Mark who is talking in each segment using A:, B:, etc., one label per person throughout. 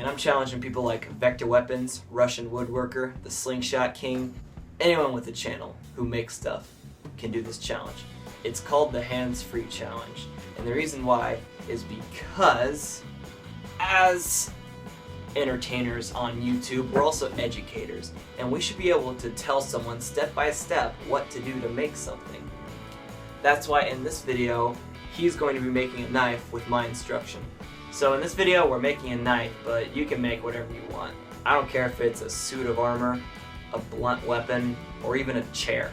A: and I'm challenging people like Vector Weapons, Russian Woodworker, the Slingshot King. Anyone with a channel who makes stuff can do this challenge. It's called the Hands-Free Challenge, and the reason why is because as entertainers on YouTube, we're also educators, and we should be able to tell someone step by step what to do to make something. That's why in this video, he's going to be making a knife with my instruction. So in this video, we're making a knife, but you can make whatever you want. I don't care if it's a suit of armor, a blunt weapon, or even a chair.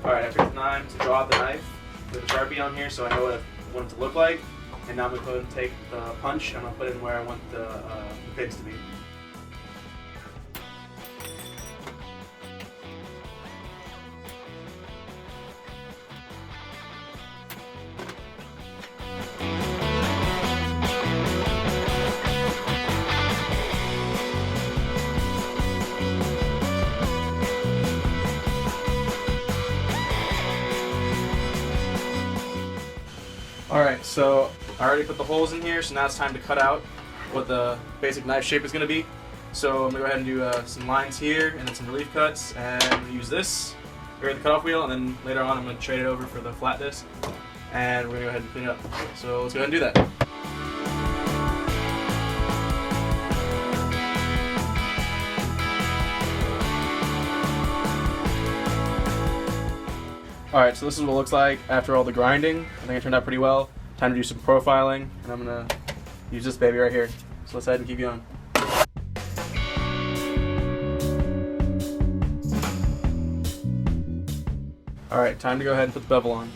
B: Alright, I picked the knife to draw out the knife with a Sharpie on here so I know what I want it to look like. And now I'm going to go ahead and take the punch and I'm going to put it in where I want the pins to be. Alright, so I already put the holes in here, so now it's time to cut out what the basic knife shape is going to be. So I'm going to go ahead and do some lines here and then some relief cuts, and I'm going to use this here at the cutoff wheel, and then later on I'm going to trade it over for the flat disc, and we're going to go ahead and clean it up. So let's go ahead and do that. Alright, so this is what it looks like after all the grinding. I think it turned out pretty well. Time to do some profiling, and I'm going to use this baby right here. So let's go ahead and keep going. Alright, time to go ahead and put the bevel on.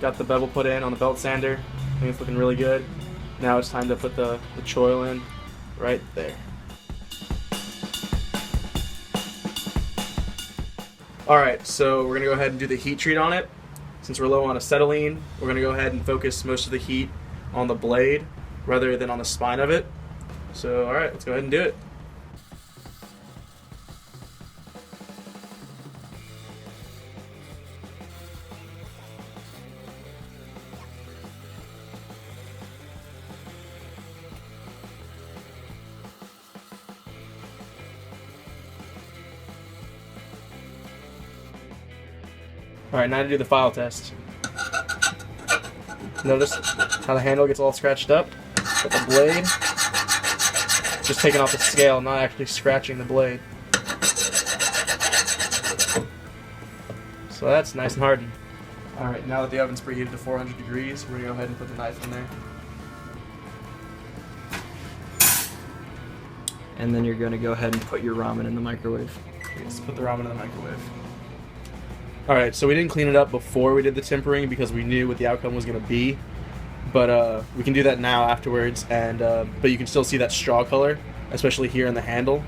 B: Got the bevel put in on the belt sander. I think it's looking really good. Now it's time to put the choil in right there. Alright, so we're going to go ahead and do the heat treat on it. Since we're low on acetylene, we're going to go ahead and focus most of the heat on the blade rather than on the spine of it. So alright, let's go ahead and do it. Alright, now to do the file test. Notice how the handle gets all scratched up, but the blade just taking off the scale, not actually scratching the blade. So that's nice and hardened. Alright, now that the oven's preheated to 400 degrees, we're going to go ahead and put the knife in there.
A: And then you're going to go ahead and put your ramen in the microwave.
B: Let's put the ramen in the microwave. Alright, so we didn't clean it up before we did the tempering because we knew what the outcome was going to be. But we can do that now afterwards, and but you can still see that straw color, especially here in the handle.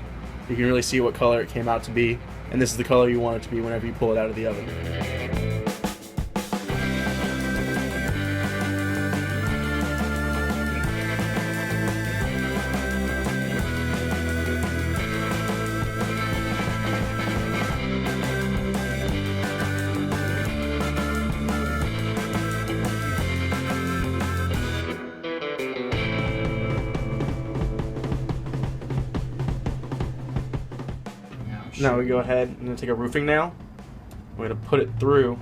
B: You can really see what color it came out to be, and this is the color you want it to be whenever you pull it out of the oven. Now we go ahead and take a roofing nail. We're going to put it through,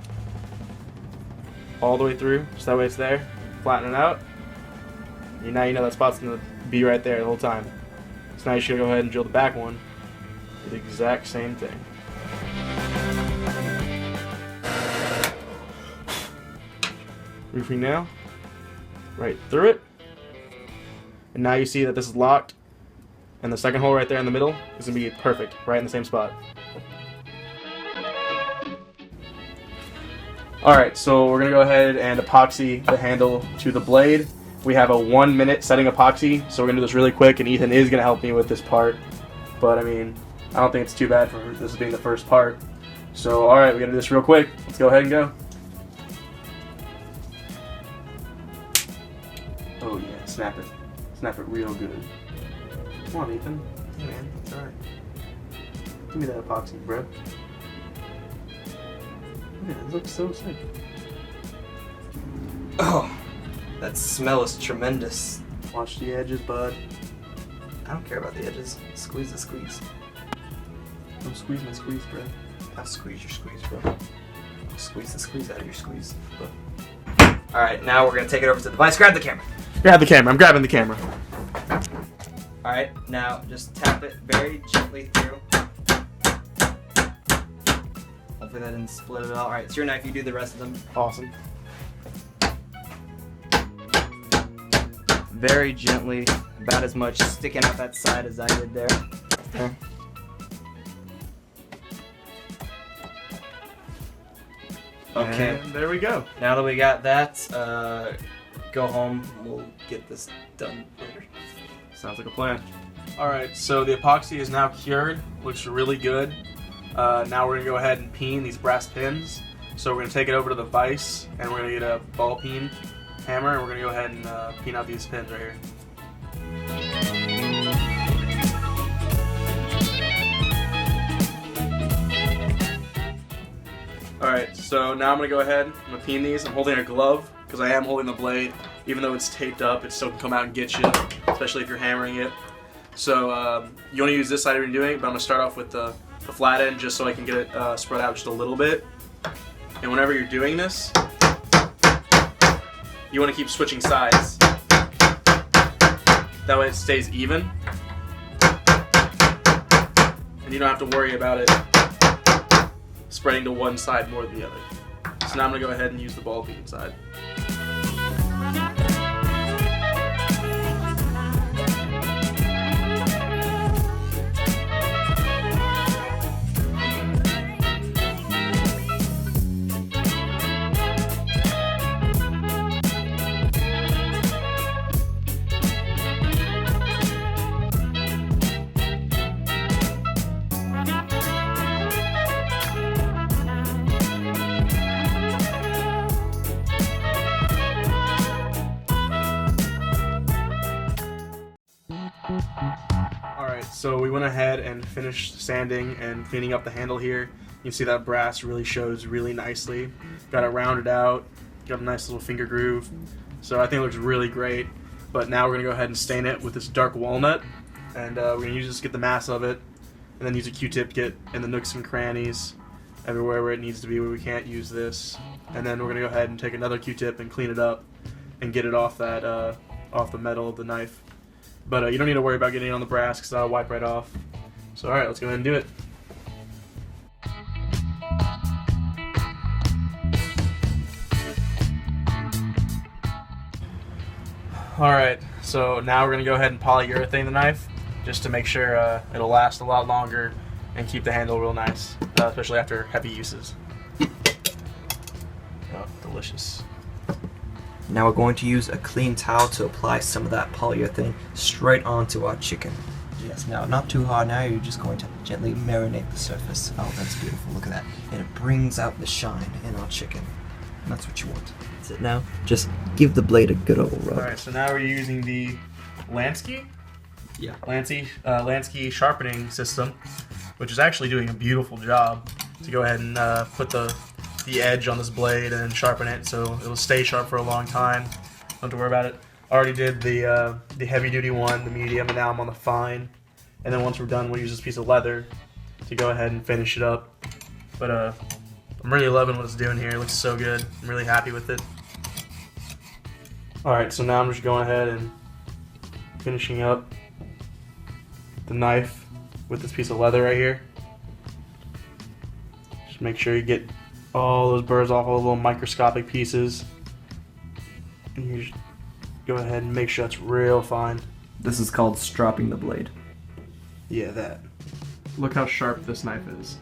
B: all the way through, so that way it's there. Flatten it out. And now you know that spot's going to be right there the whole time. So now you should go ahead and drill the back one. Do the exact same thing. Roofing nail. Right through it. And now you see that this is locked. And the second hole right there in the middle is going to be perfect, right in the same spot. Alright, so we're going to go ahead and epoxy the handle to the blade. We have a 1 minute setting epoxy, so we're going to do this really quick, and Ethan is going to help me with this part. But I mean, I don't think it's too bad for this being the first part. So, alright, we gotta do this real quick. Let's go ahead and go. Oh yeah, snap it. Snap it real good. Come on, Ethan. Hey man, it's alright. Give me that epoxy, bro. Man, it looks so sick.
A: Oh, that smell is tremendous.
B: Watch the edges, bud.
A: I don't care about the edges. Squeeze the squeeze.
B: Don't squeeze my squeeze, bro.
A: I'll squeeze your squeeze, bro. I'll squeeze the squeeze out of your squeeze, bro. Alright, now we're gonna take it over to the device. Grab the camera.
B: Grab the camera. I'm grabbing the camera.
A: Alright, now just tap it very gently through. Hopefully that didn't split it all. Alright, it's your knife. You do the rest of them.
B: Awesome.
A: Very gently, about as much sticking out that side as I did there. Okay. Okay.
B: And there we go.
A: Now that we got that, go home. We'll get this done later.
B: Sounds like a plan. Alright, so the epoxy is now cured. Looks really good. Now we're going to go ahead and peen these brass pins. So we're going to take it over to the vise, and we're going to get a ball peen hammer, and we're going to go ahead and peen out these pins right here. Alright, so now I'm going to go ahead, I'm going to peen these. I'm holding a glove, because I am holding the blade. Even though it's taped up, it still can come out and get you, especially if you're hammering it. So you want to use this side when you're doing it, but I'm going to start off with the flat end just so I can get it spread out just a little bit. And whenever you're doing this, you want to keep switching sides. That way it stays even. And you don't have to worry about it spreading to one side more than the other. So now I'm going to go ahead and use the ball peen side. Alright, so we went ahead and finished sanding and cleaning up the handle here. You can see that brass really shows really nicely. Got it rounded out, got a nice little finger groove. So I think it looks really great. But now we're going to go ahead and stain it with this dark walnut. And we're going to use this to get the mass of it. And then use a Q-tip to get in the nooks and crannies, everywhere where it needs to be where we can't use this. And then we're going to go ahead and take another Q-tip and clean it up and get it off that off the metal of the knife. But you don't need to worry about getting it on the brass because that'll wipe right off. So alright, let's go ahead and do it. Alright, so now we're going to go ahead and polyurethane the knife just to make sure it'll last a lot longer and keep the handle real nice, especially after heavy uses. Oh, delicious.
A: Now we're going to use a clean towel to apply some of that polyurethane straight onto our chicken. Yes, now not too hard now, you're just going to gently marinate the surface. Oh, that's beautiful, look at that. And it brings out the shine in our chicken. And that's what you want. That's it now. Just give the blade a good old rub.
B: Alright, so now we're using the Lansky?
A: Yeah.
B: Lansky sharpening system, which is actually doing a beautiful job to go ahead and put the edge on this blade and sharpen it so it'll stay sharp for a long time. Don't have to worry about it. I already did the heavy duty one, the medium, and now I'm on the fine. And then once we're done, we'll use this piece of leather to go ahead and finish it up. But I'm really loving what it's doing here. It looks so good. I'm really happy with it. Alright, so now I'm just going ahead and finishing up the knife with this piece of leather right here. Just make sure you get all those burrs off, all the little microscopic pieces. And you just go ahead and make sure that's real fine.
A: This is called stropping the blade.
B: Yeah, that. Look how sharp this knife is.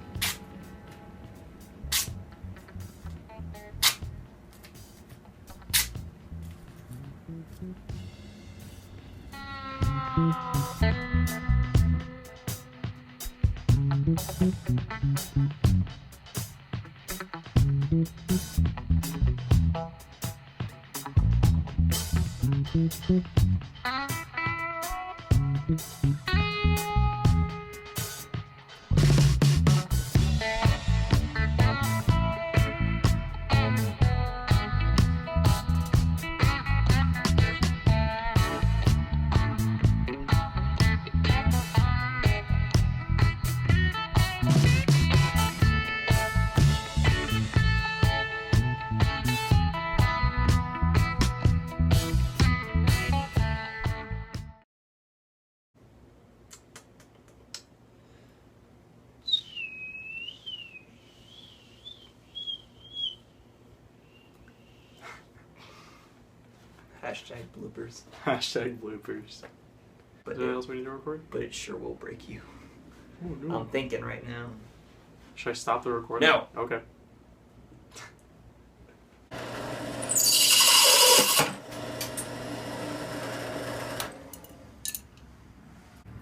A: Hashtag bloopers.
B: Hashtag bloopers.
A: But
B: Is there anything else we need to record?
A: but it sure will break you.
B: Oh, no.
A: I'm thinking right now.
B: Should I stop the recording?
A: No.
B: Okay.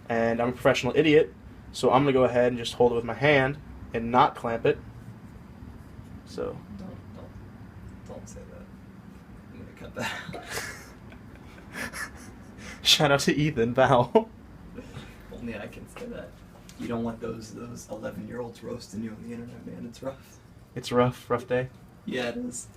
B: And I'm a professional idiot, so I'm gonna go ahead and just hold it with my hand and not clamp it. So.
A: Don't say that. I'm gonna cut that out.
B: Shout out to Ethan Val.
A: Only I can say that. You don't want those 11-year-olds roasting you on the internet, man. It's rough.
B: It's rough day.
A: Yeah, it is.